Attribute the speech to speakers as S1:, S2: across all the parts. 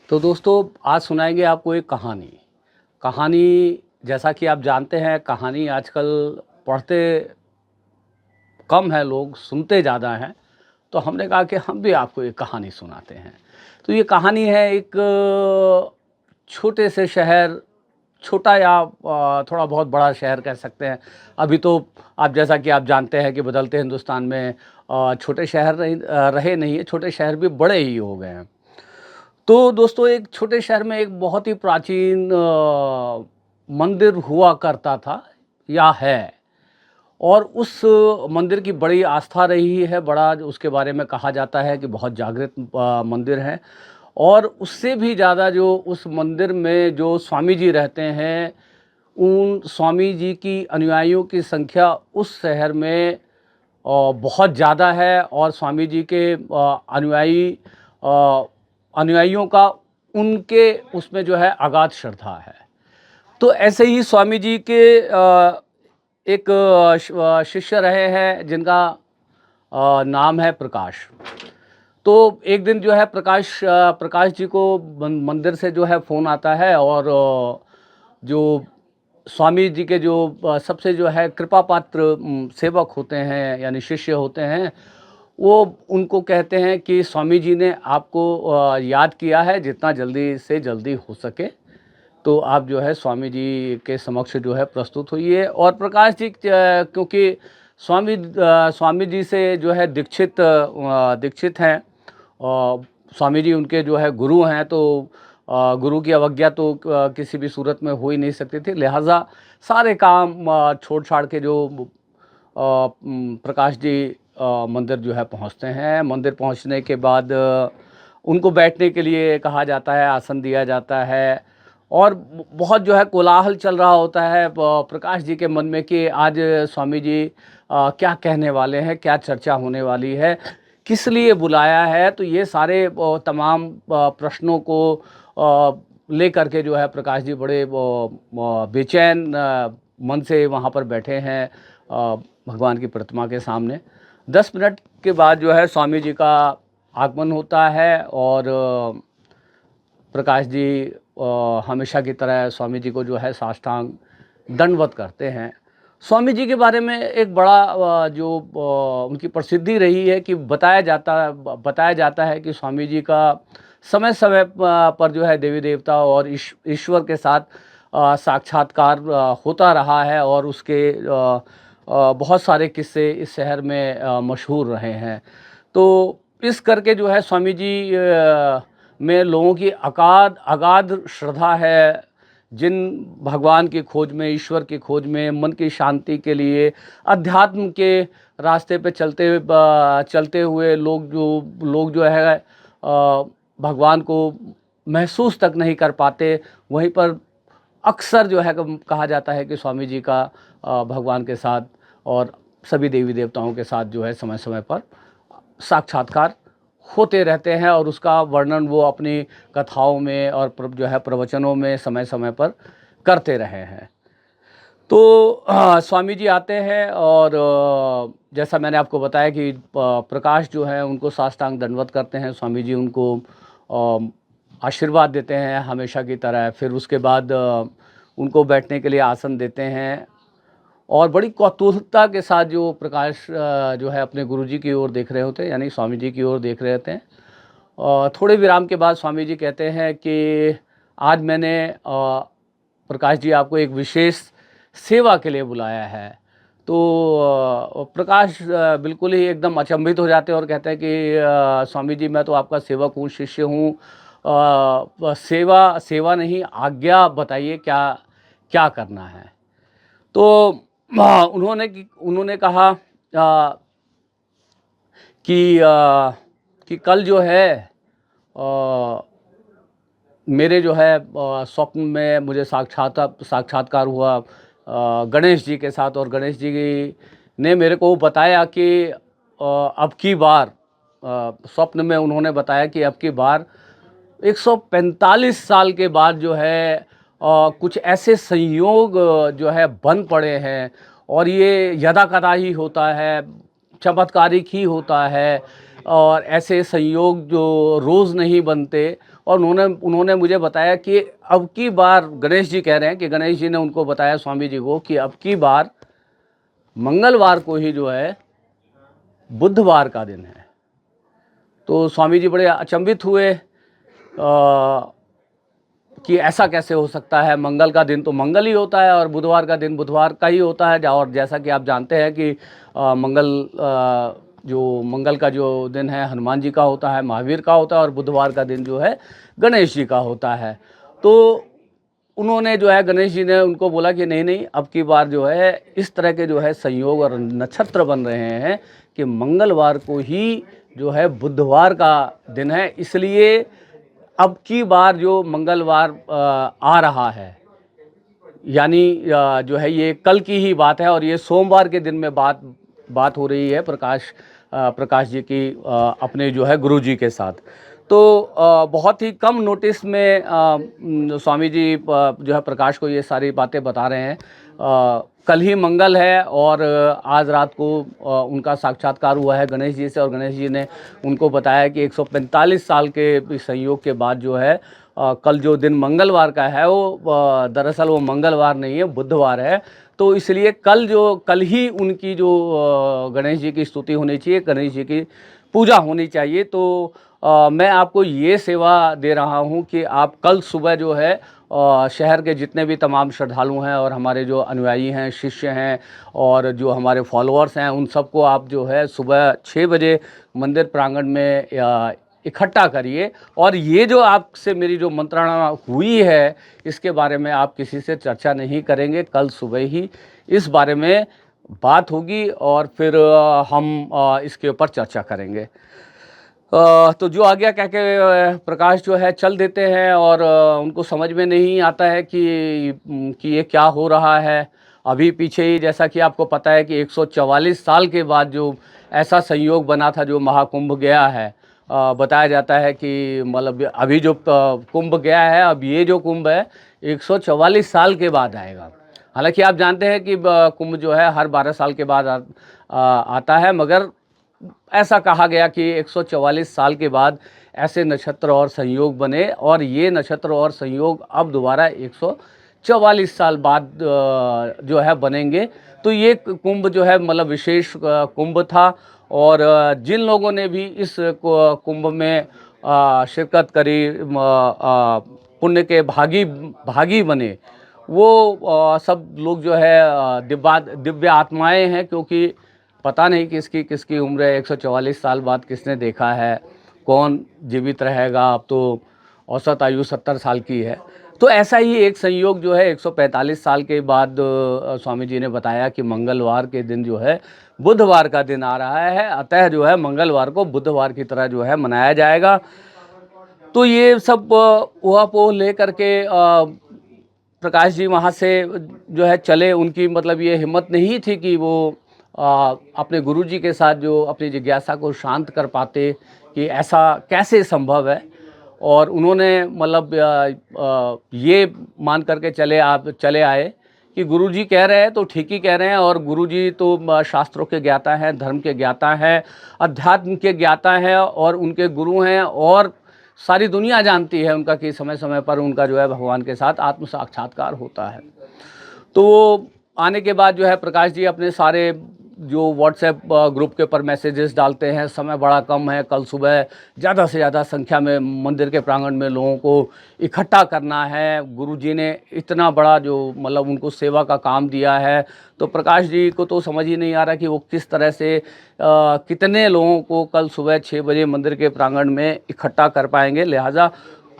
S1: तो दोस्तों आज सुनाएंगे आपको एक कहानी। कहानी जैसा कि आप जानते हैं कहानी आजकल पढ़ते कम है लोग, सुनते ज़्यादा हैं। तो हमने कहा कि हम भी आपको एक कहानी सुनाते हैं। तो ये कहानी है एक छोटे से शहर, छोटा या थोड़ा बहुत बड़ा शहर कह सकते हैं। अभी तो आप जैसा कि आप जानते हैं कि बदलते हिंदुस्तान में छोटे शहर रहे नहीं है, छोटे शहर भी बड़े ही हो गए हैं। तो दोस्तों एक छोटे शहर में एक बहुत ही प्राचीन मंदिर हुआ करता था या है। और उस मंदिर की बड़ी आस्था रही है, बड़ा उसके बारे में कहा जाता है कि बहुत जागृत मंदिर है। और उससे भी ज़्यादा जो उस मंदिर में जो स्वामी जी रहते हैं, उन स्वामी जी की अनुयायियों की संख्या उस शहर में बहुत ज़्यादा है। और स्वामी जी के अ, अनुयायियों का उनके उसमें जो है अगाध श्रद्धा है। तो ऐसे ही स्वामी जी के एक शिष्य रहे हैं जिनका नाम है प्रकाश। तो एक दिन जो है प्रकाश जी को मंदिर से जो है फ़ोन आता है। और जो स्वामी जी के जो सबसे जो है कृपा पात्र सेवक होते हैं यानी शिष्य होते हैं, वो उनको कहते हैं कि स्वामी जी ने आपको याद किया है, जितना जल्दी से जल्दी हो सके तो आप जो है स्वामी जी के समक्ष जो है प्रस्तुत हुई। और प्रकाश जी क्योंकि स्वामी जी से जो है दीक्षित हैं और स्वामी जी उनके जो है गुरु हैं। तो गुरु की अवज्ञा तो किसी भी सूरत में हो ही नहीं सकती थी। लिहाजा सारे काम छोड़ छाड़ के जो प्रकाश जी मंदिर जो है पहुंचते हैं। मंदिर पहुंचने के बाद उनको बैठने के लिए कहा जाता है, आसन दिया जाता है। और बहुत जो है कोलाहल चल रहा होता है प्रकाश जी के मन में कि आज स्वामी जी क्या कहने वाले हैं, क्या चर्चा होने वाली है, किस लिए बुलाया है। तो ये सारे तमाम प्रश्नों को लेकर के जो है प्रकाश जी बड़े बेचैन मन से वहाँ पर बैठे हैं भगवान की प्रतिमा के सामने। 10 मिनट के बाद जो है स्वामी जी का आगमन होता है। और प्रकाश जी हमेशा की तरह स्वामी जी को जो है साष्टांग दंडवत करते हैं। स्वामी जी के बारे में एक बड़ा जो उनकी प्रसिद्धि रही है कि बताया जाता है कि स्वामी जी का समय समय पर जो है देवी देवता और ईश्वर के साथ साक्षात्कार होता रहा है। और उसके बहुत सारे किस्से इस शहर में मशहूर रहे हैं। तो इस करके जो है स्वामी जी में लोगों की अगाध श्रद्धा है। जिन भगवान की खोज में, ईश्वर की खोज में, मन की शांति के लिए, अध्यात्म के रास्ते पे चलते हुए लोग जो है भगवान को महसूस तक नहीं कर पाते, वहीं पर अक्सर जो है कहा जाता है कि स्वामी जी का भगवान के साथ और सभी देवी देवताओं के साथ जो है समय समय पर साक्षात्कार होते रहते हैं। और उसका वर्णन वो अपनी कथाओं में और जो है प्रवचनों में समय समय पर करते रहे हैं। तो स्वामी जी आते हैं और जैसा मैंने आपको बताया कि प्रकाश जो है उनको साष्टांग दंडवत करते हैं। स्वामी जी उनको आशीर्वाद देते हैं हमेशा की तरह। फिर उसके बाद उनको बैठने के लिए आसन देते हैं। और बड़ी कौतूहलता के साथ जो प्रकाश जो है अपने गुरुजी की ओर देख रहे होते हैं, यानी स्वामी जी की ओर देख रहे होते हैं। और थोड़े विराम के बाद स्वामी जी कहते हैं कि आज मैंने प्रकाश जी आपको एक विशेष सेवा के लिए बुलाया है। तो प्रकाश बिल्कुल ही एकदम अचंभित हो जाते हैं और कहते हैं कि स्वामी जी मैं तो आपका सेवक हूँ, शिष्य हूँ। सेवा सेवा नहीं, आज्ञा बताइए क्या क्या करना है। तो उन्होंने कहा कि कल जो है मेरे जो है स्वप्न में मुझे साक्षात्कार हुआ गणेश जी के साथ। और गणेश जी ने मेरे को बताया कि अब की बार स्वप्न में उन्होंने बताया कि अब की बार 145 साल के बाद जो है कुछ ऐसे संयोग जो है बन पड़े हैं। और ये यदा कदा ही होता है, चमत्कारिक ही होता है। और ऐसे संयोग जो रोज़ नहीं बनते। और उन्होंने मुझे बताया कि अब की बार गणेश जी कह रहे हैं कि गणेश जी ने उनको बताया स्वामी जी को कि अब की बार मंगलवार को ही जो है बुधवार का दिन है। तो स्वामी जी बड़े अचंभित हुए कि ऐसा कैसे हो सकता है, मंगल का दिन तो मंगल ही होता है और बुधवार का दिन बुधवार का ही होता है। और जैसा कि आप जानते हैं कि मंगल का जो दिन है हनुमान जी का होता है, महावीर का होता है, और बुधवार का दिन जो है गणेश जी का होता है। तो उन्होंने जो है गणेश जी ने उनको बोला कि नहीं नहीं, अब की बार जो है इस तरह के जो है संयोग और नक्षत्र बन रहे हैं कि मंगलवार को ही जो है बुधवार का दिन है, इसलिए अब की बार जो मंगलवार आ रहा है, यानी जो है ये कल की ही बात है और ये सोमवार के दिन में बात हो रही है प्रकाश जी की अपने जो है गुरु जी के साथ। तो बहुत ही कम नोटिस में स्वामी जी जो है प्रकाश को ये सारी बातें बता रहे हैं। कल ही मंगल है और आज रात को उनका साक्षात्कार हुआ है गणेश जी से, और गणेश जी ने उनको बताया कि 145 साल के संयोग के बाद जो है कल जो दिन मंगलवार का है वो दरअसल वो मंगलवार नहीं है, बुधवार है। तो इसलिए कल ही उनकी जो गणेश जी की स्तुति होनी चाहिए, गणेश जी की पूजा होनी चाहिए। तो मैं आपको ये सेवा दे रहा हूँ कि आप कल सुबह जो है शहर के जितने भी तमाम श्रद्धालु हैं और हमारे जो अनुयायी हैं, शिष्य हैं और जो हमारे फॉलोअर्स हैं, उन सबको आप जो है सुबह 6 बजे मंदिर प्रांगण में इकट्ठा करिए। और ये जो आपसे मेरी जो मंत्रणा हुई है इसके बारे में आप किसी से चर्चा नहीं करेंगे। कल सुबह ही इस बारे में बात होगी और फिर हम इसके ऊपर चर्चा करेंगे। तो जो आज्ञा कह के प्रकाश जो है चल देते हैं और उनको समझ में नहीं आता है कि ये क्या हो रहा है। अभी पीछे ही जैसा कि आपको पता है कि 144 साल के बाद जो ऐसा संयोग बना था जो महाकुंभ गया है, बताया जाता है कि मतलब अभी जो कुंभ गया है, अब ये जो कुंभ है 144 साल के बाद आएगा। हालांकि आप जानते हैं कि कुंभ जो है हर 12 साल के बाद आता है, मगर ऐसा कहा गया कि 144 साल के बाद ऐसे नक्षत्र और संयोग बने और ये नक्षत्र और संयोग अब दोबारा 144 साल बाद जो है बनेंगे। तो ये कुंभ जो है मतलब विशेष कुंभ था और जिन लोगों ने भी इस कुंभ में शिरकत करी, पुण्य के भागी बने, वो सब लोग जो है दिव्य आत्माएं हैं, क्योंकि पता नहीं किसकी किसकी उम्र है। 144 साल बाद किसने देखा है, कौन जीवित रहेगा। अब तो औसत आयु 70 साल की है। तो ऐसा ही एक संयोग जो है 145 साल के बाद स्वामी जी ने बताया कि मंगलवार के दिन जो है बुधवार का दिन आ रहा है, अतः जो है मंगलवार को बुधवार की तरह जो है मनाया जाएगा। तो ये सब ऊहापोह ले करके प्रकाश जी वहाँ से जो है चले। उनकी मतलब ये हिम्मत नहीं थी कि वो अपने गुरुजी के साथ जो अपनी जिज्ञासा को शांत कर पाते कि ऐसा कैसे संभव है। और उन्होंने मतलब ये मान करके चले आए कि गुरुजी कह रहे हैं तो ठीक ही कह रहे हैं, और गुरुजी तो शास्त्रों के ज्ञाता हैं, धर्म के ज्ञाता हैं, अध्यात्म के ज्ञाता हैं और उनके गुरु हैं। और सारी दुनिया जानती है उनका कि समय समय पर उनका जो है भगवान के साथ आत्म साक्षात्कार होता है। तो वो आने के बाद जो है प्रकाश जी अपने सारे जो व्हाट्सएप ग्रुप के ऊपर मैसेजेस डालते हैं, समय बड़ा कम है, कल सुबह ज़्यादा से ज़्यादा संख्या में मंदिर के प्रांगण में लोगों को इकट्ठा करना है। गुरुजी ने इतना बड़ा जो मतलब उनको सेवा का काम दिया है, तो प्रकाश जी को तो समझ ही नहीं आ रहा कि वो किस तरह से कितने लोगों को कल सुबह 6 बजे मंदिर के प्रांगण में इकट्ठा कर पाएंगे। लिहाजा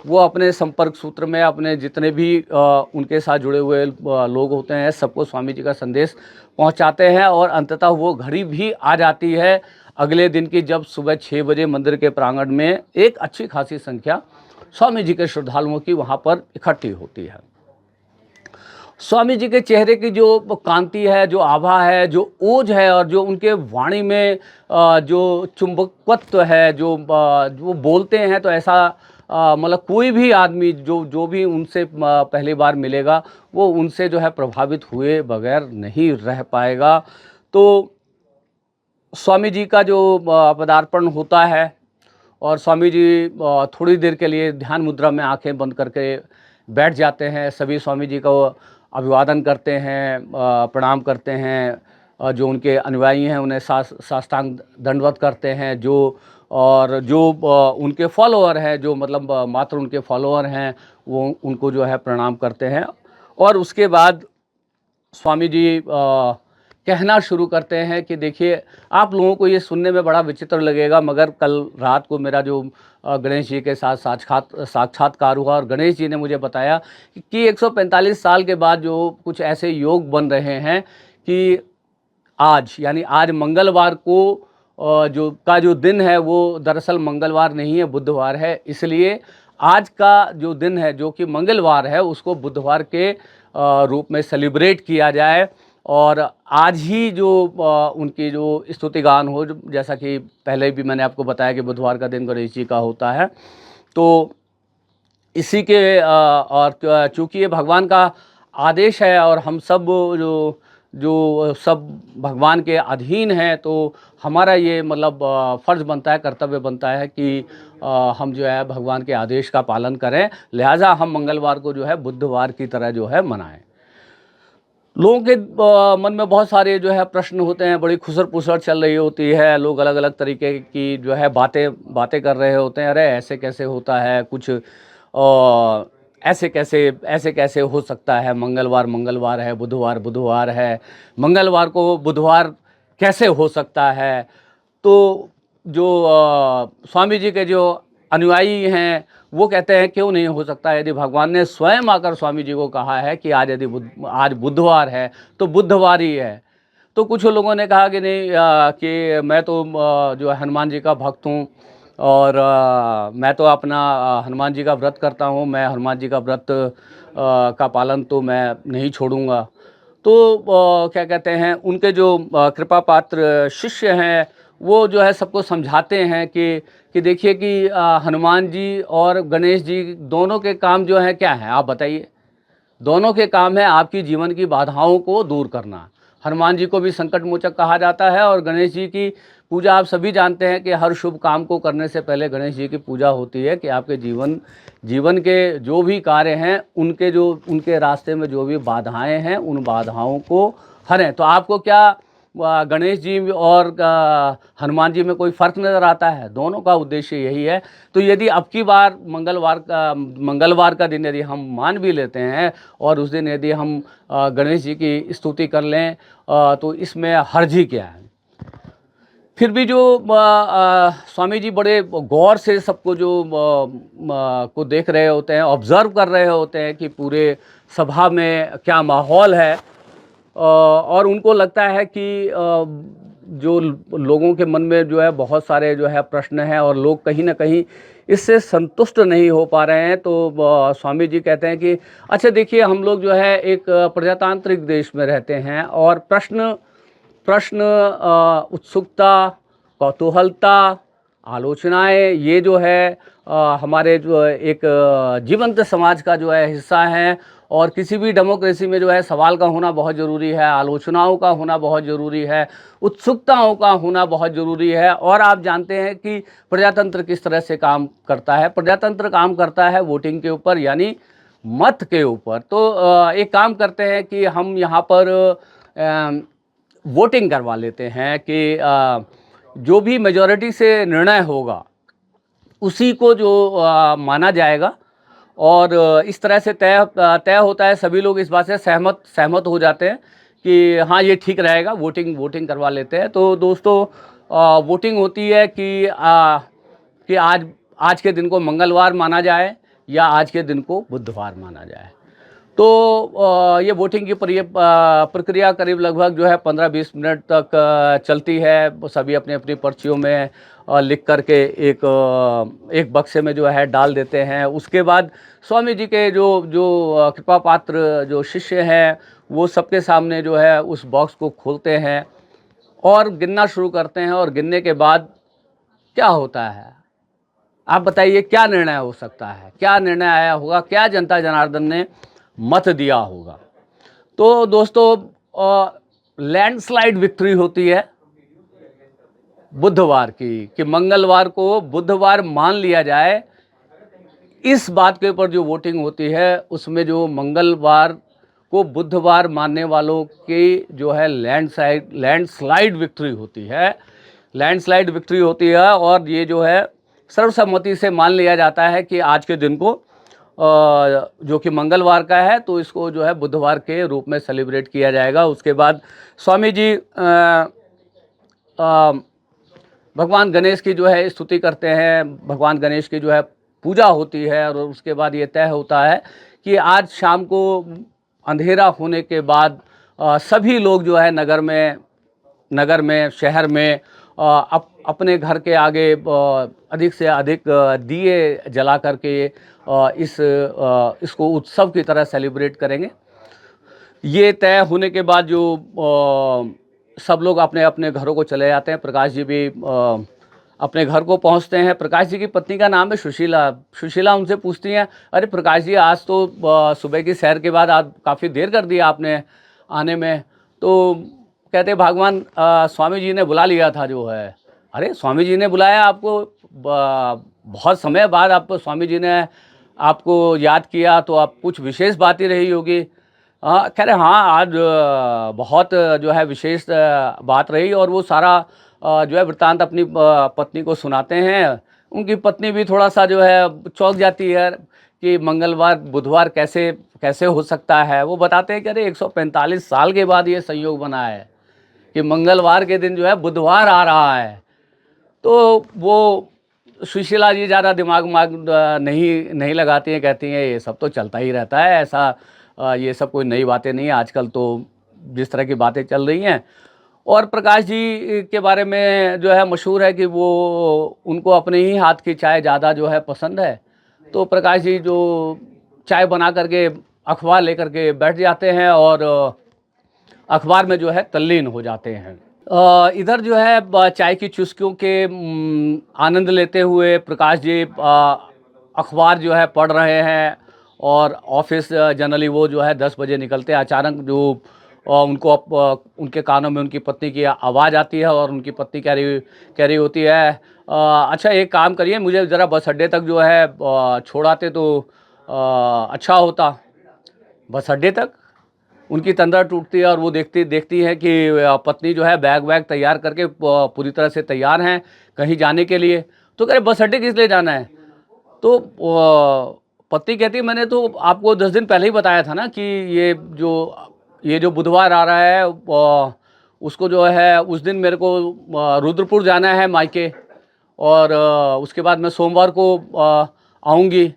S1: वो अपने संपर्क सूत्र में अपने जितने भी उनके साथ जुड़े हुए लोग होते हैं सबको स्वामी जी का संदेश पहुंचाते हैं, और अंततः वो घड़ी भी आ जाती है अगले दिन की, जब सुबह 6 बजे मंदिर के प्रांगण में एक अच्छी खासी संख्या स्वामी जी के श्रद्धालुओं की वहाँ पर इकट्ठी होती है। स्वामी जी के चेहरे की जो कांति है, जो आभा है, जो ओज है, और जो उनके वाणी में जो चुंबकत्व है, जो बोलते हैं तो ऐसा मतलब कोई भी आदमी जो भी उनसे पहली बार मिलेगा वो उनसे जो है प्रभावित हुए बगैर नहीं रह पाएगा। तो स्वामी जी का जो पदार्पण होता है और स्वामी जी थोड़ी देर के लिए ध्यान मुद्रा में आंखें बंद करके बैठ जाते हैं। सभी स्वामी जी को अभिवादन करते हैं, प्रणाम करते हैं। जो उनके अनुयायी हैं उन्हें साष्टांग दंडवत करते हैं। जो उनके फॉलोअर हैं, जो मतलब मात्र उनके फॉलोअर हैं, वो उनको जो है प्रणाम करते हैं। और उसके बाद स्वामी जी कहना शुरू करते हैं कि देखिए, आप लोगों को ये सुनने में बड़ा विचित्र लगेगा, मगर कल रात को मेरा जो गणेश जी के साथ साक्षात्कार हुआ और गणेश जी ने मुझे बताया कि 145 साल के बाद जो कुछ ऐसे योग बन रहे हैं कि आज, यानी आज मंगलवार को जो दिन है वो दरअसल मंगलवार नहीं है, बुधवार है। इसलिए आज का जो दिन है, जो कि मंगलवार है, उसको बुधवार के रूप में सेलिब्रेट किया जाए। और आज ही जो उनकी जो स्तुति गान हो, जैसा कि पहले भी मैंने आपको बताया कि बुधवार का दिन गणेश जी का होता है। तो इसी के और चूँकि ये भगवान का आदेश है और हम सब जो जो सब भगवान के अधीन हैं, तो हमारा ये मतलब फ़र्ज़ बनता है, कर्तव्य बनता है कि हम जो है भगवान के आदेश का पालन करें। लिहाजा हम मंगलवार को जो है बुधवार की तरह जो है मनाएं। लोगों के मन में बहुत सारे जो है प्रश्न होते हैं, बड़ी खुसर-पुसर चल रही होती है, लोग अलग-अलग तरीके की जो है बातें कर रहे होते हैं। अरे ऐसे कैसे होता है, कुछ ऐसे कैसे हो सकता है, मंगलवार मंगलवार है, बुधवार बुधवार है, मंगलवार को बुधवार कैसे हो सकता है। तो जो स्वामी जी के जो अनुयायी हैं, वो कहते हैं क्यों नहीं हो सकता, यदि भगवान ने स्वयं आकर स्वामी जी को कहा है कि आज बुधवार है तो बुधवार ही है। तो कुछ लोगों ने कहा कि नहीं, कि मैं तो जो है हनुमान जी का भक्त हूँ और मैं तो अपना हनुमान जी का व्रत करता हूँ, मैं हनुमान जी का व्रत का पालन तो मैं नहीं छोड़ूंगा। तो क्या कहते हैं, उनके जो कृपा पात्र शिष्य हैं, वो जो है सबको समझाते हैं कि देखिए कि हनुमान जी और गणेश जी दोनों के काम जो हैं क्या हैं, आप बताइए। दोनों के काम है आपकी जीवन की बाधाओं को दूर करना। हनुमान जी को भी संकट मोचक कहा जाता है और गणेश जी की पूजा आप सभी जानते हैं कि हर शुभ काम को करने से पहले गणेश जी की पूजा होती है कि आपके जीवन के जो भी कार्य हैं, उनके रास्ते में जो भी बाधाएं हैं, उन बाधाओं को हरें। तो आपको क्या गणेश जी और हनुमान जी में कोई फ़र्क नज़र आता है? दोनों का उद्देश्य यही है। तो यदि अब की बार मंगलवार का दिन यदि हम मान भी लेते हैं और उस दिन यदि हम गणेश जी की स्तुति कर लें, तो इसमें हर्ज ही क्या है। फिर भी जो स्वामी जी बड़े गौर से सबको जो को देख रहे होते हैं, ऑब्ज़र्व कर रहे होते हैं कि पूरे सभा में क्या माहौल है। और उनको लगता है कि जो लोगों के मन में जो है बहुत सारे जो है प्रश्न हैं और लोग कहीं न कहीं इससे संतुष्ट नहीं हो पा रहे हैं। तो स्वामी जी कहते हैं कि अच्छा देखिए, हम लोग जो है एक प्रजातांत्रिक देश में रहते हैं और प्रश्न प्रश्न उत्सुकता, कौतूहलता, आलोचनाएँ, ये जो है हमारे जो एक जीवंत समाज का जो है हिस्सा हैं। और किसी भी डेमोक्रेसी में जो है सवाल का होना बहुत ज़रूरी है, आलोचनाओं का होना बहुत ज़रूरी है, उत्सुकताओं का होना बहुत ज़रूरी है। और आप जानते हैं कि प्रजातंत्र किस तरह से काम करता है। प्रजातंत्र काम करता है वोटिंग के ऊपर, यानी मत के ऊपर। तो एक काम करते हैं कि हम यहाँ पर वोटिंग करवा लेते हैं कि जो भी मेजॉरिटी से निर्णय होगा उसी को जो माना जाएगा। और इस तरह से तय होता है, सभी लोग इस बात से सहमत हो जाते हैं कि हाँ ये ठीक रहेगा, वोटिंग करवा लेते हैं। तो दोस्तों, वोटिंग होती है कि आज के दिन को मंगलवार माना जाए या आज के दिन को बुधवार माना जाए। तो ये वोटिंग की प्रक्रिया करीब लगभग जो है 15-20 मिनट तक चलती है। सभी अपनी अपनी पर्चियों में लिख करके एक बक्से में जो है डाल देते हैं। उसके बाद स्वामी जी के जो जो कृपा पात्र जो शिष्य हैं, वो सबके सामने जो है उस बॉक्स को खोलते हैं और गिनना शुरू करते हैं। और गिनने के बाद क्या होता है, आप बताइए, क्या निर्णय हो सकता है, क्या निर्णय आया होगा, क्या जनता जनार्दन ने मत दिया होगा। तो दोस्तों, लैंडस्लाइड विक्ट्री होती है बुधवार की, कि मंगलवार को बुधवार मान लिया जाए। इस बात के ऊपर जो वोटिंग होती है उसमें जो मंगलवार को बुधवार मानने वालों की जो है लैंडस्लाइड विक्ट्री होती है, लैंडस्लाइड विक्ट्री होती है। और ये जो है सर्वसम्मति से मान लिया जाता है कि आज के दिन को जो कि मंगलवार का है, तो इसको जो है बुधवार के रूप में सेलिब्रेट किया जाएगा। उसके बाद स्वामी जी भगवान गणेश की जो है स्तुति करते हैं, भगवान गणेश की जो है पूजा होती है। और उसके बाद ये तय होता है कि आज शाम को अंधेरा होने के बाद सभी लोग जो है नगर में शहर में अपने घर के आगे अधिक से अधिक दिए जला करके इसको उत्सव की तरह सेलिब्रेट करेंगे। ये तय होने के बाद जो सब लोग अपने अपने घरों को चले जाते हैं। प्रकाश जी भी अपने घर को पहुंचते हैं। प्रकाश जी की पत्नी का नाम है सुशीला। सुशीला उनसे पूछती हैं, अरे प्रकाश जी, आज तो सुबह की सैर के बाद आज काफ़ी देर कर दिया आपने आने में। तो कहते भगवान स्वामी जी ने बुला लिया था जो है। अरे स्वामी जी ने बुलाया आपको? बहुत समय बाद आपको स्वामी जी ने आपको याद किया, तो आप कुछ विशेष बात ही रही होगी। कह रहे हाँ, आज बहुत जो है विशेष बात रही। और वो सारा जो है वृत्तांत अपनी पत्नी को सुनाते हैं। उनकी पत्नी भी थोड़ा सा जो है चौंक जाती है कि मंगलवार बुधवार कैसे कैसे हो सकता है। वो बताते हैं कि अरे 145 साल के बाद ये संयोग बना है कि मंगलवार के दिन जो है बुधवार आ रहा है। तो वो सुशीला जी ज़्यादा दिमाग नहीं लगाती हैं, कहती हैं ये सब तो चलता ही रहता है, ऐसा ये सब कोई नई बातें नहीं है, आजकल तो जिस तरह की बातें चल रही हैं। और प्रकाश जी के बारे में जो है मशहूर है कि वो उनको अपने ही हाथ की चाय ज़्यादा जो है पसंद है। तो प्रकाश जी जो चाय बना करके अखबार लेकर के बैठ जाते हैं और अखबार में जो है तल्लीन हो जाते हैं। इधर जो है चाय की चुस्कियों के आनंद लेते हुए प्रकाश जी अखबार जो है पढ़ रहे हैं। और ऑफिस जनरली वो जो है 10 बजे निकलते हैं। अचानक जो उनको उनके कानों में उनकी पत्नी की आवाज़ आती है और उनकी पत्नी कह रही होती है, अच्छा एक काम करिए, मुझे ज़रा बस अड्डे तक जो है छोड़ाते तो अच्छा होता। बस अड्डे तक उनकी तंद्रा टूटती है और वो देखती है कि पत्नी जो है बैग वैग तैयार करके पूरी तरह से तैयार हैं कहीं जाने के लिए। तो कह रहे बस अड्डे किस लिए जाना है? तो पत्नी कहती है, मैंने तो आपको 10 दिन पहले ही बताया था ना कि ये जो बुधवार आ रहा है उसको जो है उस दिन मेरे को रुद्रपुर जाना है मायके। और उसके बाद मैं सोमवार को आऊँगी।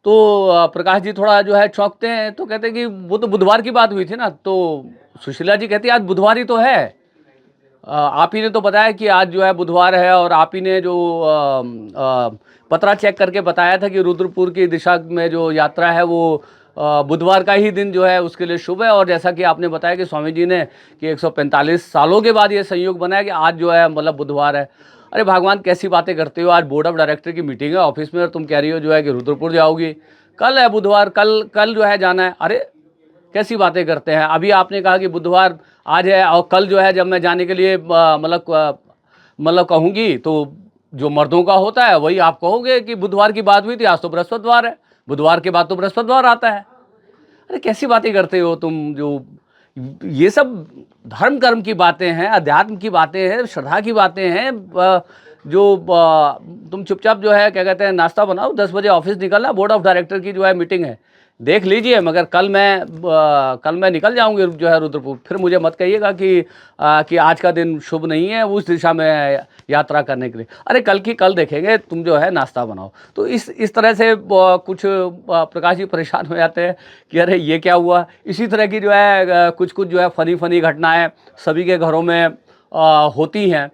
S1: तो प्रकाश जी थोड़ा जो है चौंकते हैं। तो कहते हैं कि वो तो बुधवार की बात हुई थी ना। तो सुशीला जी कहती है आज बुधवार ही तो है, आप ही ने तो बताया कि आज जो है बुधवार है। और आप ही ने जो पत्रा चेक करके बताया था कि रुद्रपुर की दिशा में जो यात्रा है वो बुधवार का ही दिन जो है उसके लिए शुभ है। और जैसा कि आपने बताया कि स्वामी जी ने कि 145 सालों के बाद ये संयोग बना है कि आज जो है मतलब बुधवार है। अरे भगवान कैसी बातें करते हो, आज बोर्ड ऑफ डायरेक्टर की मीटिंग है ऑफिस में और तुम कह रही हो जो है कि रुद्रपुर जाओगी, कल है बुधवार, कल जो है जाना है। अरे कैसी बातें करते हैं, अभी आपने कहा कि बुधवार आज है और कल जो है जब मैं जाने के लिए मतलब कहूँगी तो जो मर्दों का होता है वही आप कहोगे कि बुधवार की बात हुई थी, आज तो बृहस्पतिवार है, बुधवार के बाद तो बृहस्पतिवार आता है। अरे कैसी बातें करते हो तुम, जो ये सब धर्म कर्म की बातें हैं, अध्यात्म की बातें हैं, श्रद्धा की बातें हैं। जो तुम चुपचाप जो है क्या कहते हैं नाश्ता बनाओ, 10 बजे ऑफिस निकलना, बोर्ड ऑफ डायरेक्टर की जो है मीटिंग है देख लीजिए, मगर कल मैं निकल जाऊंगी जो है रुद्रपुर। फिर मुझे मत कहिएगा कि आज का दिन शुभ नहीं है उस दिशा में यात्रा करने के लिए। अरे कल की कल देखेंगे, तुम जो है नाश्ता बनाओ। तो इस तरह से कुछ प्रकाश जी परेशान हो जाते हैं कि अरे ये क्या हुआ। इसी तरह की जो है कुछ जो है फनी घटनाएं सभी के घरों में होती हैं।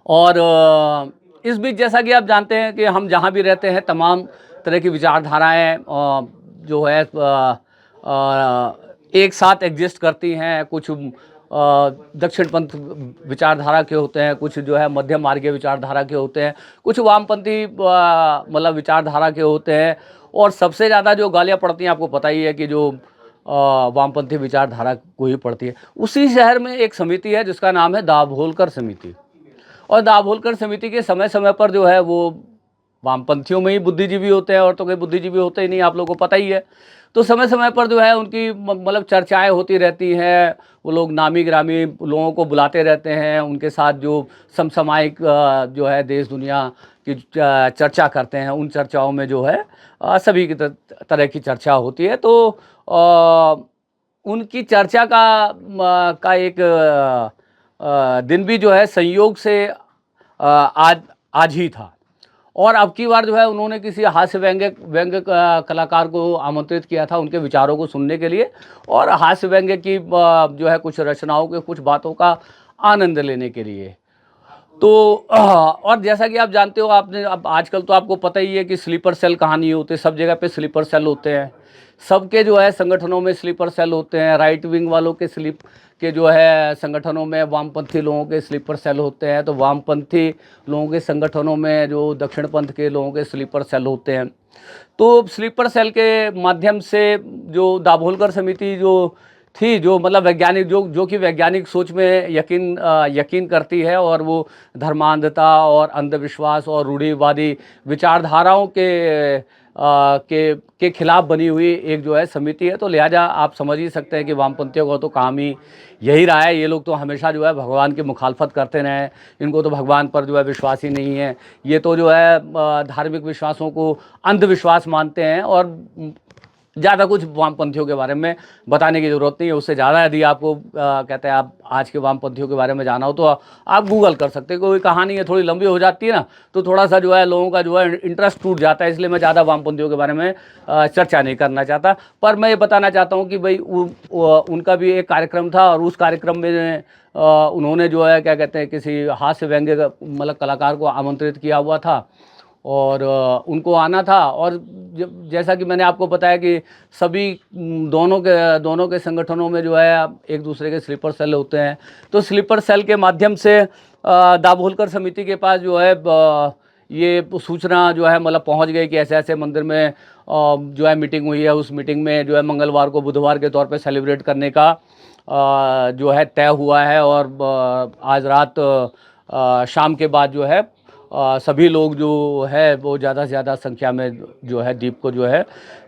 S1: और इस बीच जैसा कि आप जानते हैं कि हम जहाँ भी रहते हैं तमाम तरह की विचारधाराएं जो है एक साथ एग्जिस्ट करती हैं। कुछ दक्षिण पंथ विचारधारा के होते हैं, कुछ जो है मध्य मार्गीय विचारधारा के होते हैं, कुछ वामपंथी मतलब विचारधारा के होते हैं। और सबसे ज़्यादा जो गालियाँ पड़ती हैं आपको पता ही है कि जो वामपंथी विचारधारा को ही पड़ती है। उसी शहर में एक समिति है जिसका नाम है दाभोलकर समिति। और दाभोलकर समिति के समय समय पर जो है वो वामपंथियों में ही बुद्धिजीवी होते हैं, और तो कोई बुद्धिजीवी होते ही नहीं, आप लोगों को पता ही है। तो समय समय पर जो है उनकी मतलब चर्चाएं होती रहती हैं, वो लोग नामी ग्रामी लोगों को बुलाते रहते हैं, उनके साथ जो समसामयिक जो है देश दुनिया की चर्चा करते हैं, उन चर्चाओं में जो है सभी की तरह की चर्चा होती है। तो उनकी चर्चा का एक दिन भी जो है संयोग से आज आज ही था। और अब की बार जो है उन्होंने किसी हास्य व्यंग्य कलाकार को आमंत्रित किया था उनके विचारों को सुनने के लिए, और हास्य व्यंग्य की जो है कुछ रचनाओं के कुछ बातों का आनंद लेने के लिए। तो और जैसा कि आप जानते हो, आपने अब आजकल तो आपको पता ही है कि स्लीपर सेल कहाँ नहीं होते, सब जगह पे स्लीपर सेल होते हैं। सबके जो है संगठनों में स्लीपर सेल होते हैं। राइट विंग वालों के जो है संगठनों में वामपंथी लोगों के स्लीपर सेल होते हैं, तो वामपंथी लोगों के संगठनों में जो दक्षिण पंथ के लोगों के स्लीपर सेल होते हैं। तो स्लीपर सेल के माध्यम से जो दाभोलकर समिति जो थी, जो मतलब वैज्ञानिक जो कि वैज्ञानिक सोच में यकीन करती है, और वो धर्मांधता और अंधविश्वास और रूढ़िवादी विचारधाराओं के खिलाफ बनी हुई एक जो है समिति है। तो लिहाजा आप समझ ही सकते हैं कि वामपंथियों का तो काम ही यही रहा है। ये लोग तो हमेशा जो है भगवान की मुखालफत करते रहे हैं, इनको तो भगवान पर जो है विश्वास ही नहीं है। ये तो जो है धार्मिक विश्वासों को अंधविश्वास मानते हैं, और ज़्यादा कुछ वामपंथियों के बारे में बताने की ज़रूरत नहीं है। उससे ज़्यादा यदि आपको कहते हैं आप आज के वामपंथियों के बारे में जाना हो तो आप गूगल कर सकते हैं। कोई कहानी है थोड़ी लंबी हो जाती है ना, तो थोड़ा सा जो है लोगों का जो है इंटरेस्ट टूट जाता है, इसलिए मैं ज़्यादा वामपंथियों के बारे में चर्चा नहीं करना चाहता। पर मैं ये बताना चाहता हूँ कि भाई उनका भी एक कार्यक्रम था, और उस कार्यक्रम में उन्होंने जो है क्या कहते हैं किसी हास्य व्यंग्य मतलब कलाकार को आमंत्रित किया हुआ था, और उनको आना था। और जैसा कि मैंने आपको बताया कि सभी दोनों के संगठनों में जो है एक दूसरे के स्लीपर सेल होते हैं। तो स्लीपर सेल के माध्यम से दाभोलकर समिति के पास जो है ये सूचना जो है मतलब पहुंच गई कि ऐसे ऐसे मंदिर में जो है मीटिंग हुई है। उस मीटिंग में जो है मंगलवार को बुधवार के तौर पे सेलिब्रेट करने का जो है तय हुआ है, और आज रात शाम के बाद जो है सभी लोग जो है वो ज़्यादा से ज़्यादा संख्या में जो है दीप को जो है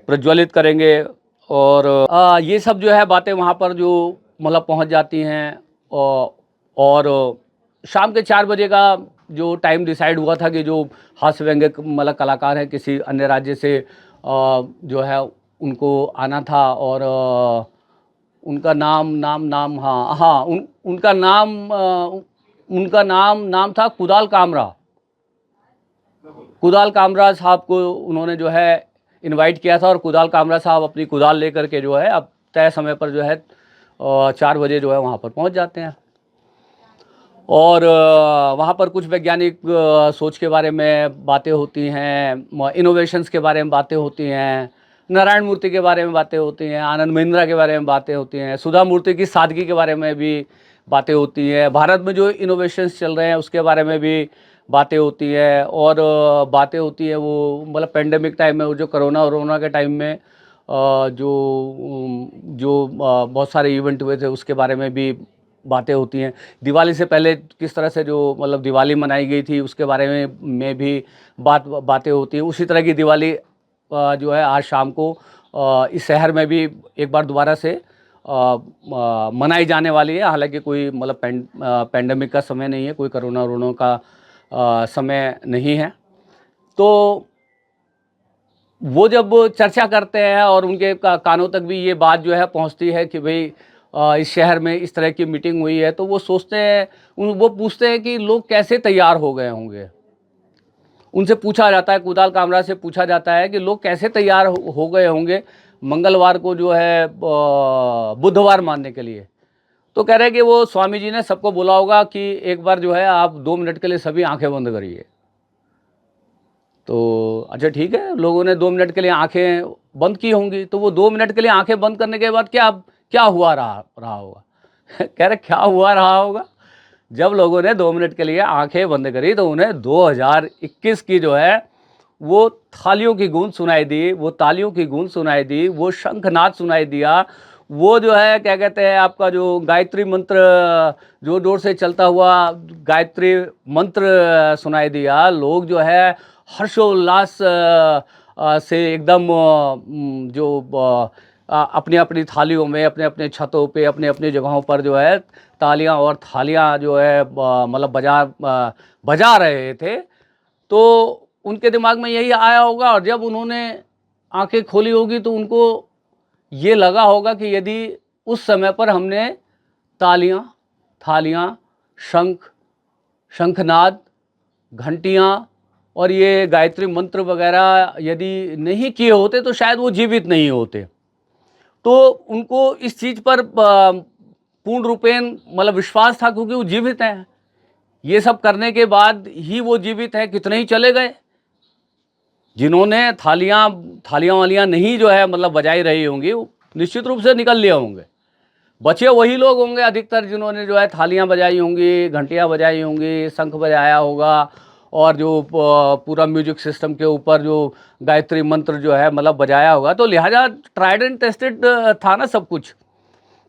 S1: प्रज्वलित करेंगे। और ये सब जो है बातें वहाँ पर जो मतलब पहुँच जाती हैं। और शाम के 4 बजे का जो टाइम डिसाइड हुआ था कि जो हास्य व्यंग्य मतलब कलाकार हैं किसी अन्य राज्य से जो है उनको आना था, और उनका उनका नाम था कुदाल कामरा साहब को उन्होंने जो है इनवाइट किया था। और कुदाल कामरा साहब अपनी कुदाल लेकर के जो है अब तय समय पर जो है 4 बजे जो है वहाँ पर पहुँच जाते हैं। और वहाँ पर कुछ वैज्ञानिक सोच के बारे में बातें होती हैं, इनोवेशंस के बारे में बातें होती हैं, नारायण मूर्ति के बारे में बातें होती हैं, आनंद महिंद्रा के बारे में बातें होती हैं, सुधा मूर्ति की सादगी के बारे में भी बातें होती हैं, भारत में जो इनोवेशंस चल रहे हैं उसके बारे में भी बातें होती है। और बातें होती है वो मतलब पेंडेमिक टाइम में, वो जो कोरोना के टाइम में जो बहुत सारे इवेंट हुए थे उसके बारे में भी बातें होती हैं। दिवाली से पहले किस तरह से जो मतलब दिवाली मनाई गई थी उसके बारे में भी बातें होती हैं। उसी तरह की दिवाली जो है आज शाम को इस शहर में भी एक बार दोबारा से मनाई जाने वाली है। हालांकि कोई मतलब पेंडेमिक का समय नहीं है, कोई कोरोना का समय नहीं है। तो वो जब चर्चा करते हैं और उनके कानों तक भी ये बात जो है पहुंचती है कि भाई इस शहर में इस तरह की मीटिंग हुई है, तो वो सोचते हैं, वो पूछते हैं कि लोग कैसे तैयार हो गए होंगे। उनसे पूछा जाता है, कुदाल कामरा से पूछा जाता है कि लोग कैसे तैयार हो गए होंगे मंगलवार को जो है बुधवार मानने के लिए। तो कह रहे हैं कि वो स्वामी जी ने सबको बोला होगा कि एक बार जो है आप 2 मिनट के लिए सभी आंखें बंद करिए। तो अच्छा ठीक है, लोगों ने 2 मिनट के लिए आंखें बंद की होंगी। तो वो 2 मिनट के लिए आंखें बंद करने के बाद क्या हुआ रहा होगा कह रहे क्या हुआ रहा होगा, जब लोगों ने 2 मिनट के लिए आंखें बंद करी तो उन्हें 2021 की जो है वो थालियों की गूंज सुनाई दी, वो तालियों की गूंज सुनाई दी, वो शंखनाद सुनाई दिया, वो जो है क्या कहते हैं आपका जो गायत्री मंत्र जोर जोर से चलता हुआ गायत्री मंत्र सुनाई दिया। लोग जो है हर्षोल्लास से एकदम अपनी अपनी थालियों में अपने अपने छतों पे अपने अपने जगहों पर जो है तालियां और थालियां जो है मतलब बजा रहे थे। तो उनके दिमाग में यही आया होगा और जब उन्होंने आंखें खोली होगी तो उनको ये लगा होगा कि यदि उस समय पर हमने तालियां, थालियां, शंखनाद, घंटियां और ये गायत्री मंत्र वगैरह यदि नहीं किए होते तो शायद वो जीवित नहीं होते। तो उनको इस चीज़ पर पूर्ण रूपेण मतलब विश्वास था क्योंकि वो जीवित हैं। ये सब करने के बाद ही वो जीवित हैं, कितने ही चले गए। जिन्होंने थालियां वालियां नहीं जो है मतलब बजाई रही होंगी, वो निश्चित रूप से निकल लिए होंगे। बचे वही लोग होंगे अधिकतर जिन्होंने जो है थालियां बजाई होंगी, घंटियां बजाई होंगी, शंख बजाया होगा और जो पूरा म्यूजिक सिस्टम के ऊपर जो गायत्री मंत्र जो है मतलब बजाया होगा। तो लिहाजा ट्राइड एंड टेस्टेड था ना सब कुछ,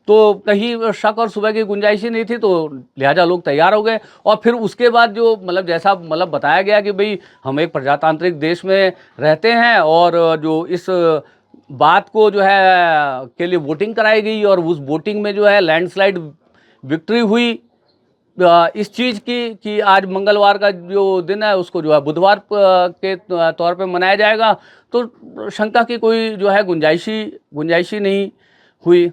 S1: तो कहीं शक और शुबह की गुंजाइश ही नहीं थी। तो लिहाजा लोग तैयार हो गए और फिर उसके बाद जो मतलब जैसा मतलब बताया गया कि भाई हम एक प्रजातांत्रिक देश में रहते हैं और जो इस बात को जो है के लिए वोटिंग कराई गई और उस वोटिंग में जो है लैंडस्लाइड विक्ट्री हुई इस चीज़ की कि आज मंगलवार का जो दिन है उसको जो है बुधवार के तौर पे मनाया जाएगा। तो शंका की कोई जो है गुंजाइश ही नहीं हुई।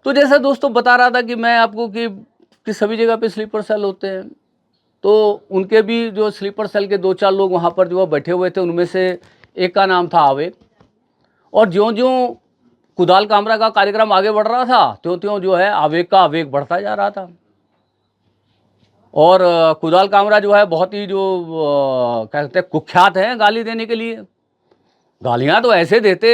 S1: तो जैसा दोस्तों बता रहा था कि मैं आपको कि सभी जगह पे स्लीपर सेल होते हैं, तो उनके भी जो स्लीपर सेल के 2-4 लोग वहाँ पर जो बैठे हुए थे, उनमें से एक का नाम था आवेग। और ज्यों-ज्यों कुदाल कामरा का कार्यक्रम आगे बढ़ रहा था, त्यों-त्यों जो है आवेग का आवेग बढ़ता जा रहा था। और कुदाल कामरा जो है बहुत ही जो क्या कहते हैं कुख्यात हैं गाली देने के लिए। गालियाँ तो ऐसे देते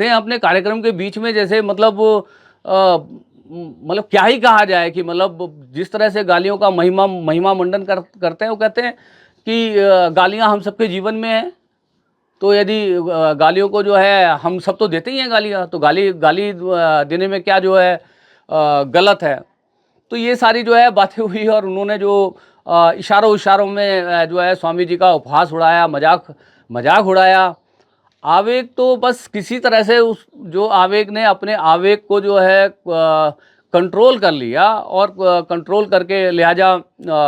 S1: हैं अपने कार्यक्रम के बीच में जैसे मतलब मतलब क्या ही कहा जाए कि मतलब जिस तरह से गालियों का महिमा मंडन करते हैं। वो कहते हैं कि गालियाँ हम सबके जीवन में हैं, तो यदि गालियों को जो है हम सब तो देते ही हैं गालियाँ, तो गाली देने में क्या जो है गलत है। तो ये सारी जो है बातें हुई और उन्होंने जो इशारों में जो है स्वामी जी का उपहास उड़ाया, मजाक उड़ाया। आवेग तो बस किसी तरह से उस जो आवेग ने अपने आवेग को जो है कंट्रोल कर लिया और कंट्रोल करके लिहाजा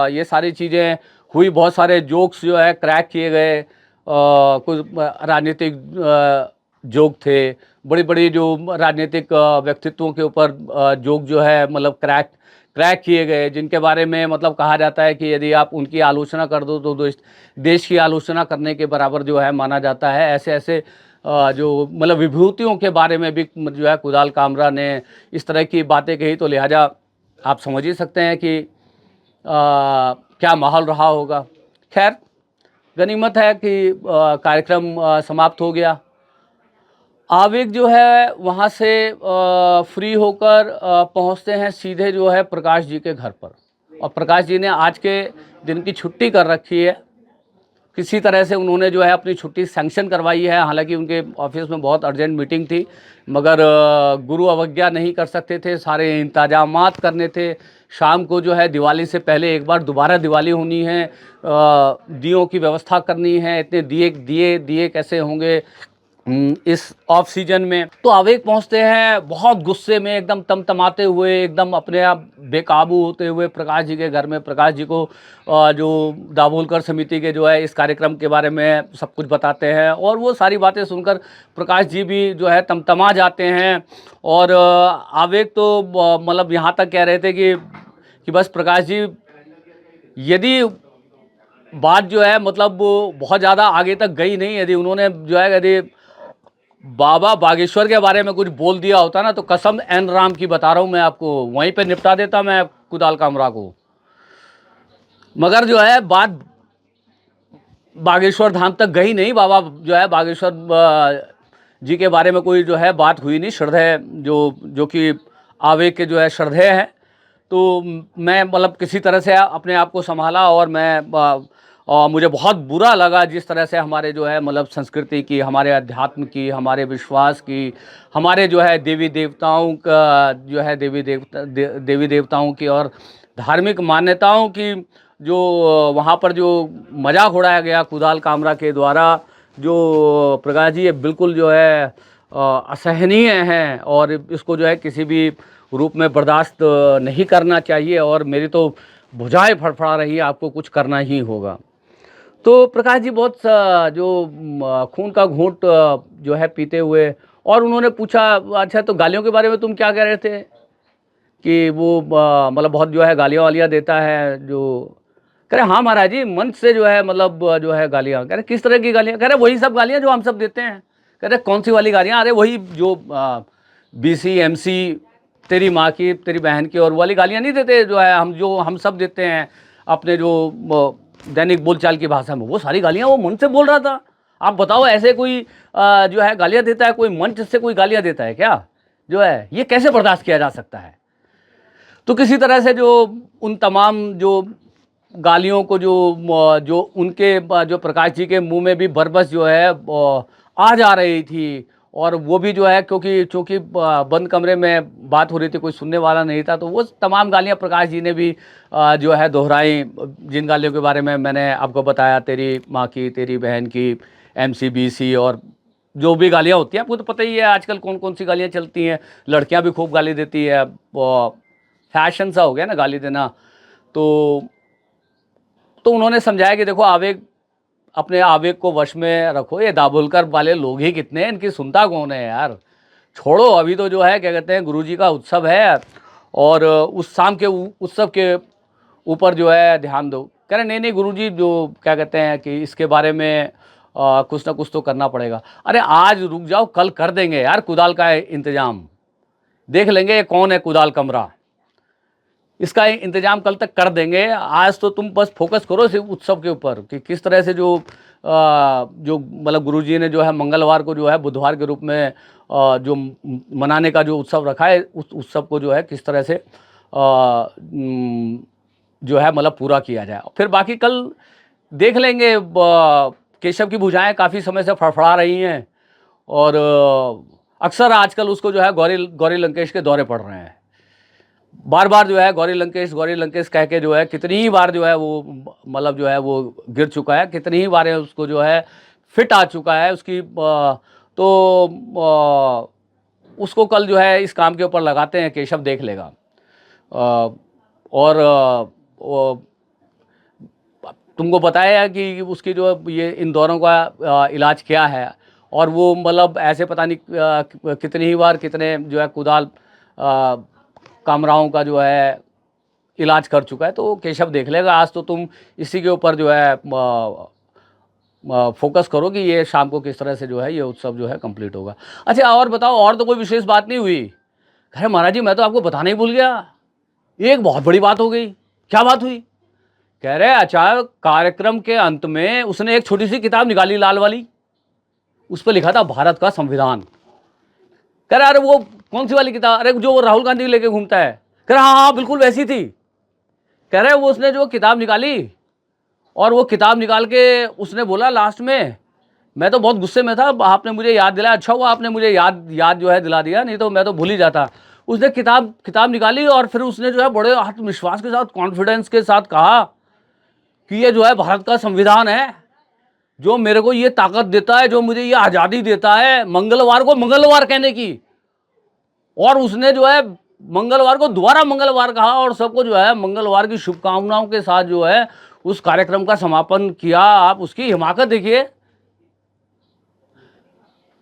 S1: ये सारी चीज़ें हुई। बहुत सारे जोक्स जो है क्रैक किए गए, कुछ राजनीतिक जोक थे, बड़ी बड़ी जो राजनीतिक व्यक्तित्वों के ऊपर जोक जो है मतलब क्रैक किए गए, जिनके बारे में मतलब कहा जाता है कि यदि आप उनकी आलोचना कर दो तो देश की आलोचना करने के बराबर जो है माना जाता है। ऐसे ऐसे जो मतलब विभूतियों के बारे में भी जो है कुदाल कामरा ने इस तरह की बातें कही। तो लिहाजा आप समझ ही सकते हैं कि क्या माहौल रहा होगा। खैर, गनीमत है कि कार्यक्रम समाप्त हो गया। आवेग जो है वहाँ से फ्री होकर पहुँचते हैं सीधे जो है प्रकाश जी के घर पर। और प्रकाश जी ने आज के दिन की छुट्टी कर रखी है। किसी तरह से उन्होंने जो है अपनी छुट्टी सैंक्शन करवाई है। हालांकि उनके ऑफिस में बहुत अर्जेंट मीटिंग थी, मगर गुरु अवज्ञा नहीं कर सकते थे, सारे इंतजामात करने थे। शाम को जो है दिवाली से पहले एक बार दोबारा दिवाली होनी है, दियों की व्यवस्था करनी है। इतने दिए कैसे होंगे इस ऑफ सीजन में। तो आवेग पहुंचते हैं बहुत गुस्से में, एकदम तमतमाते हुए, एकदम अपने आप बेकाबू होते हुए प्रकाश जी के घर में। प्रकाश जी को जो दाभोलकर समिति के जो है इस कार्यक्रम के बारे में सब कुछ बताते हैं और वो सारी बातें सुनकर प्रकाश जी भी जो है तमतमा जाते हैं। और आवेग तो मतलब यहाँ तक कह रहे थे कि बस प्रकाश जी यदि बात जो है मतलब बहुत ज़्यादा आगे तक गई नहीं, यदि उन्होंने जो है यदि बाबा बागेश्वर के बारे में कुछ बोल दिया होता ना, तो कसम एन राम की बता रहा हूँ मैं आपको, वहीं पे निपटा देता मैं कुदाल कामरा को। मगर जो है बात बागेश्वर धाम तक गई नहीं। बाबा जो है बागेश्वर जी के बारे में कोई जो है बात हुई नहीं। श्रद्धेय जो कि आवेग के जो है श्रद्धेय हैं। तो मैं मतलब किसी तरह से अपने आप को संभाला और मैं और मुझे बहुत बुरा लगा जिस तरह से हमारे जो है मतलब संस्कृति की, हमारे अध्यात्म की, हमारे विश्वास की, हमारे जो है देवी देवताओं का जो है देवी देवताओं की और धार्मिक मान्यताओं की जो वहाँ पर जो मजाक उड़ाया गया कुदाल कामरा के द्वारा, जो प्रकाश जी ये बिल्कुल जो है असहनीय है और इसको जो है किसी भी रूप में बर्दाश्त नहीं करना चाहिए और मेरी तो भुजाएं फड़फड़ा रही है, आपको कुछ करना ही होगा। तो प्रकाश जी बहुत जो खून का घूंट जो है पीते हुए, और उन्होंने पूछा, अच्छा तो गालियों के बारे में तुम क्या कह रहे थे कि वो मतलब बहुत जो है गालियाँ वालियाँ देता है जो। कह रहे हाँ महाराज जी, मंच से जो है मतलब जो है गालियाँ। कह रहे किस तरह की गालियाँ? कह रहे वही सब गालियाँ जो हम सब देते हैं। कह रहे कौन सी वाली गालियाँ? अरे वही जो BC MC, तेरी माँ की, तेरी बहन की, और वाली गालियाँ नहीं देते जो है हम सब देते हैं अपने जो दैनिक बोलचाल की भाषा में, वो सारी गालियाँ वो मंच से बोल रहा था। आप बताओ, ऐसे कोई जो है गालियाँ देता है, कोई मंच से कोई गालियाँ देता है क्या? जो है ये कैसे बर्दाश्त किया जा सकता है? तो किसी तरह से जो उन तमाम जो गालियों को जो उनके जो प्रकाश जी के मुंह में भी बरबस जो है आ जा रही थी, और वो भी जो है क्योंकि चूंकि बंद कमरे में बात हो रही थी, कोई सुनने वाला नहीं था, तो वो तमाम गालियां प्रकाश जी ने भी जो है दोहराई, जिन गालियों के बारे में मैंने आपको बताया, तेरी माँ की, तेरी बहन की, MCBC, और जो भी गालियां होती हैं आपको तो पता ही है आजकल कौन कौन सी गालियां चलती हैं। लड़कियां भी खूब गाली देती है, फैशन सा हो गया ना गाली देना। तो उन्होंने समझाया कि देखो, आवेग, अपने आवेग को वश में रखो, ये दाभोलकर वाले लोग ही कितने हैं, इनकी सुनता कौन है यार, छोड़ो। अभी तो जो है क्या कहते हैं, गुरुजी का उत्सव है और उस शाम के उत्सव के ऊपर जो है ध्यान दो। कह रहे नहीं नहीं गुरुजी, जो क्या कहते हैं कि इसके बारे में कुछ ना कुछ तो करना पड़ेगा। अरे आज रुक जाओ, कल कर देंगे यार कुदाल का इंतजाम, देख लेंगे ये कौन है कुदाल कमरा, इसका इंतजाम कल तक कर देंगे। आज तो तुम बस फोकस करो इस उत्सव के ऊपर कि किस तरह से जो मतलब गुरुजी ने जो है मंगलवार को जो है बुधवार के रूप में जो मनाने का जो उत्सव रखा है, उस उत्सव को जो है किस तरह से जो है मतलब पूरा किया जाए। फिर बाकी कल देख लेंगे। केशव की भुजाएं काफ़ी समय से फड़फड़ा रही हैं और अक्सर आजकल उसको जो है गौरी लंकेश के दौरे पड़ रहे हैं। बार बार जो है गौरी लंकेश कह के जो है कितनी ही बार जो है वो मतलब जो है वो गिर चुका है, कितनी ही बार उसको जो है फिट आ चुका है उसकी। तो उसको कल जो है इस काम के ऊपर लगाते हैं, केशव देख लेगा। और तुमको बताया कि उसकी जो ये इन दौरों का इलाज क्या है, और वो मतलब ऐसे पता नहीं कितनी ही बार कितने जो है कुदाल कामराओं का जो है इलाज कर चुका है। तो केशव देख लेगा। आज तो तुम इसी के ऊपर जो है फोकस करो कि ये शाम को किस तरह से जो है ये उत्सव जो है कंप्लीट होगा। अच्छा और बताओ, और तो कोई विशेष बात नहीं हुई? अरे महाराज जी, मैं तो आपको बताना ही भूल गया, एक बहुत बड़ी बात हो गई। क्या बात हुई? कह रहे अचानक कार्यक्रम के अंत में उसने एक छोटी सी किताब निकाली, लाल वाली, उस पर लिखा था भारत का संविधान। कह रहा अरे वो कौन सी वाली किताब? अरे जो राहुल गांधी लेके घूमता है। कह रहा हाँ हाँ बिल्कुल वैसी थी। कह रहे वो उसने जो किताब निकाली, और वो किताब निकाल के उसने बोला लास्ट में, मैं तो बहुत गुस्से में था, आपने मुझे याद दिलाया, अच्छा हुआ आपने मुझे याद जो है दिला दिया, नहीं तो मैं तो भूल ही जाता। उसने किताब निकाली और फिर उसने जो है बड़े आत्मविश्वास के साथ, कॉन्फिडेंस के साथ कहा कि ये जो है भारत का संविधान है, जो मेरे को ये ताकत देता है, जो मुझे ये आज़ादी देता है मंगलवार को मंगलवार कहने की। और उसने जो है मंगलवार को दोबारा मंगलवार कहा और सबको जो है मंगलवार की शुभकामनाओं के साथ जो है उस कार्यक्रम का समापन किया। आप उसकी हिमाकत देखिए।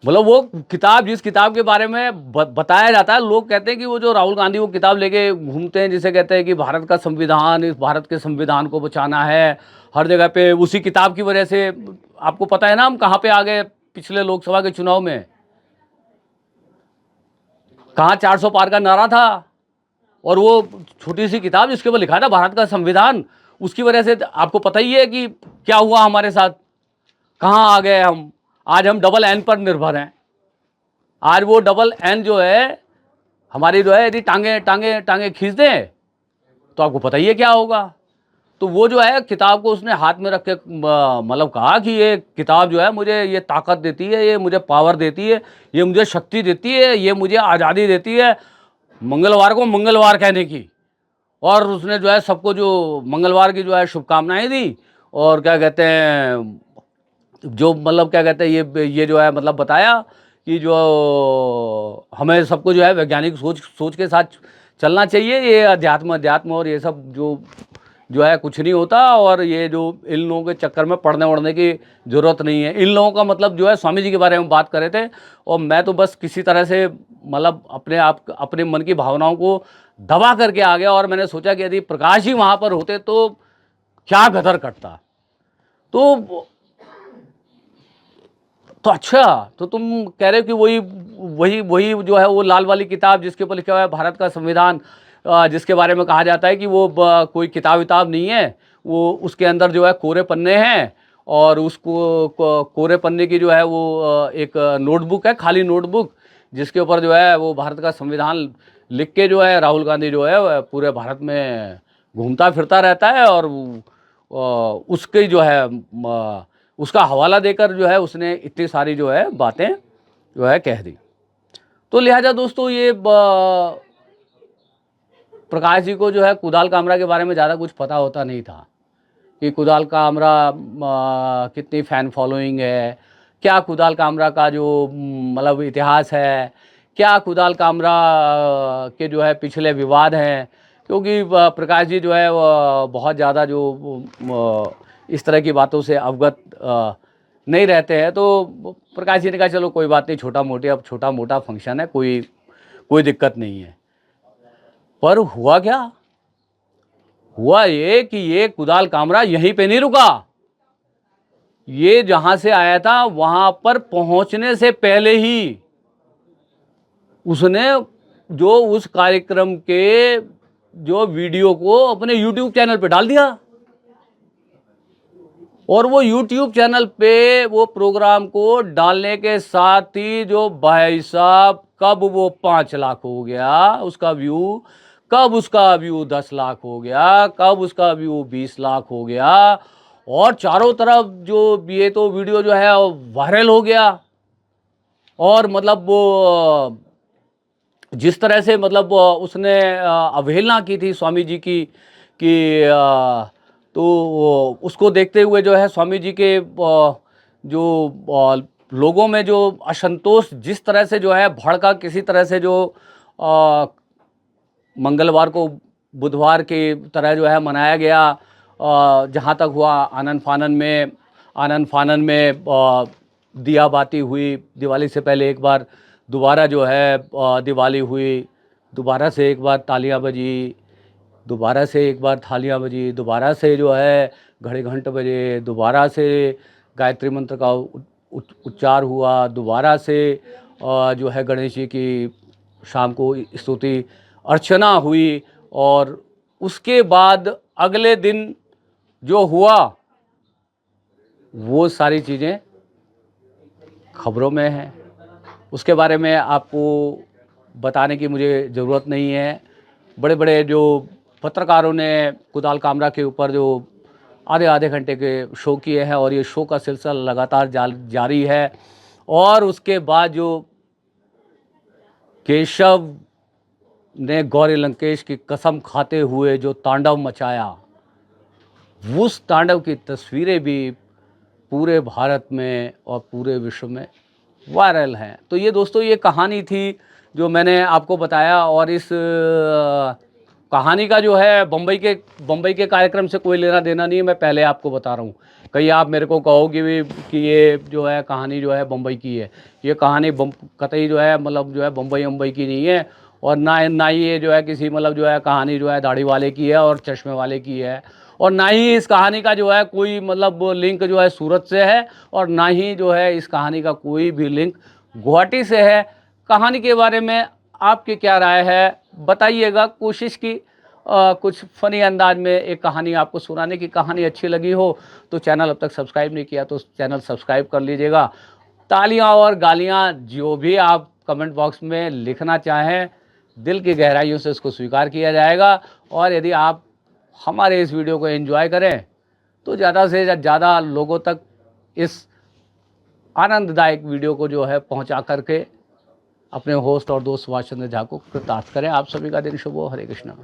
S1: मतलब वो किताब, जिस किताब के बारे में बताया जाता है, लोग कहते हैं कि वो जो राहुल गांधी वो किताब लेके घूमते हैं, जिसे कहते हैं कि भारत का संविधान, इस भारत के संविधान को बचाना है हर जगह पे, उसी किताब की वजह से आपको पता है ना हम कहाँ पे आ गए पिछले लोकसभा के चुनाव में, कहाँ 400 पार का नारा था। और वो छोटी सी किताब जिसके ऊपर लिखा था भारत का संविधान, उसकी वजह से आपको पता ही है कि क्या हुआ हमारे साथ, कहाँ आ गए हम। आज हम डबल एन पर निर्भर हैं। आज वो डबल एन जो है हमारी जो है, यदि टांगे टांगे टांगे खींच दें तो आपको पता ही है क्या होगा। तो वो जो है किताब को उसने हाथ में रख के मतलब कहा कि ये किताब जो है मुझे ये ताकत देती है, ये मुझे पावर देती है, ये मुझे शक्ति देती है, ये मुझे आज़ादी देती है मंगलवार को मंगलवार कहने की। और उसने जो है सबको जो मंगलवार की जो है शुभकामनाएँ दी और क्या कहते हैं, जो मतलब क्या कहते हैं, ये जो है मतलब बताया कि जो हमें सबको जो है वैज्ञानिक सोच के साथ चलना चाहिए। ये अध्यात्म और ये सब जो है कुछ नहीं होता, और ये जो इन लोगों के चक्कर में पढ़ने वढ़ने की ज़रूरत नहीं है। इन लोगों का मतलब जो है स्वामी जी के बारे में बात कर रहे थे, और मैं तो बस किसी तरह से मतलब अपने मन की भावनाओं को दबा करके आ गया, और मैंने सोचा कि यदि प्रकाश जी वहाँ पर होते तो क्या गदर करता। तो अच्छा, तो तुम कह रहे हो कि वही जो है वो लाल वाली किताब जिसके ऊपर लिखा हुआ है भारत का संविधान, जिसके बारे में कहा जाता है कि वो कोई किताब नहीं है, वो उसके अंदर जो है कोरे पन्ने हैं, और उसको कोरे पन्ने की जो है वो एक नोटबुक है, खाली नोटबुक, जिसके ऊपर जो है वो भारत का संविधान लिख के जो है राहुल गांधी जो है पूरे भारत में घूमता फिरता रहता है, और उसके जो है उसका हवाला देकर जो है उसने इतनी सारी जो है बातें जो है कह दी। तो लिहाजा दोस्तों ये प्रकाश जी को जो है कुदाल कामरा के बारे में ज़्यादा कुछ पता होता नहीं था कि कुदाल कामरा कितनी फ़ैन फॉलोइंग है, क्या कुदाल कामरा का जो मतलब इतिहास है, क्या कुदाल कामरा के जो है पिछले विवाद हैं, क्योंकि प्रकाश जी जो है बहुत ज़्यादा जो इस तरह की बातों से अवगत नहीं रहते हैं। तो प्रकाश जी ने कहा चलो कोई बात नहीं, छोटा मोटा फंक्शन है, कोई दिक्कत नहीं है। पर हुआ क्या? हुआ ये कि ये कुदाल कामरा यहीं पे नहीं रुका, ये जहां से आया था वहां पर पहुंचने से पहले ही उसने जो उस कार्यक्रम के जो वीडियो को अपने YouTube चैनल पे डाल दिया, और वो YouTube चैनल पे वो प्रोग्राम को डालने के साथ ही जो भाई साहब कब वो 5 लाख हो गया उसका व्यू, कब उसका व्यू 10 लाख हो गया, कब उसका व्यू 20 लाख हो गया, और चारों तरफ जो ये तो वीडियो जो है वायरल हो गया। और मतलब वो जिस तरह से मतलब उसने अवहेलना की थी स्वामी जी की कि तो उसको देखते हुए जो है स्वामी जी के जो लोगों में जो असंतोष जिस तरह से जो है भड़का, किसी तरह से जो मंगलवार को बुधवार की तरह जो है मनाया गया, जहाँ तक हुआ आनन फानन में दिया बाती हुई, दिवाली से पहले एक बार दोबारा जो है दिवाली हुई, दोबारा से एक बार तालियां बजी, दोबारा से एक बार थालियां बजी, दोबारा से जो है घड़े घंट बजे, दोबारा से गायत्री मंत्र का उच्चार हुआ, दोबारा से जो है गणेश जी की शाम को स्तुति अर्चना हुई, और उसके बाद अगले दिन जो हुआ वो सारी चीज़ें खबरों में हैं, उसके बारे में आपको बताने की मुझे ज़रूरत नहीं है। बड़े बड़े जो पत्रकारों ने कुदाल कामरा के ऊपर जो आधे घंटे के शो किए हैं, और ये शो का सिलसिला लगातार जारी है। और उसके बाद जो केशव ने गौरी लंकेश की कसम खाते हुए जो तांडव मचाया, उस तांडव की तस्वीरें भी पूरे भारत में और पूरे विश्व में वायरल हैं। तो ये दोस्तों ये कहानी थी जो मैंने आपको बताया, और इस कहानी का जो है बम्बई के कार्यक्रम से कोई लेना देना नहीं है, मैं पहले आपको बता रहा हूँ। कहीं आप मेरे को कहोगे भी कि ये जो है कहानी जो है बम्बई की है, ये कहानी कतई जो है मतलब जो है बम्बई की नहीं है, और ना ही ये जो है किसी मतलब जो है कहानी जो है दाढ़ी वाले की है और चश्मे वाले की है, और ना ही इस कहानी का जो है कोई मतलब लिंक जो है सूरत से है, और ना ही जो है इस कहानी का कोई भी लिंक गुवाहाटी से है। कहानी के बारे में आपकी क्या राय है बताइएगा। कोशिश की कुछ फ़नी अंदाज में एक कहानी आपको सुनाने की। कहानी अच्छी लगी हो तो चैनल अब तक सब्सक्राइब नहीं किया तो चैनल सब्सक्राइब कर लीजिएगा। तालियां और गालियां जो भी आप कमेंट बॉक्स में लिखना चाहें, दिल की गहराइयों से उसको स्वीकार किया जाएगा। और यदि आप हमारे इस वीडियो को एंजॉय करें, तो ज़्यादा से ज़्यादा लोगों तक इस आनंददायक वीडियो को जो है पहुंचा करके अपने होस्ट और दोस्त सुभाष चंद्र झा को कृतार्थ करें। आप सभी का दिन शुभ हो। हरे कृष्णा।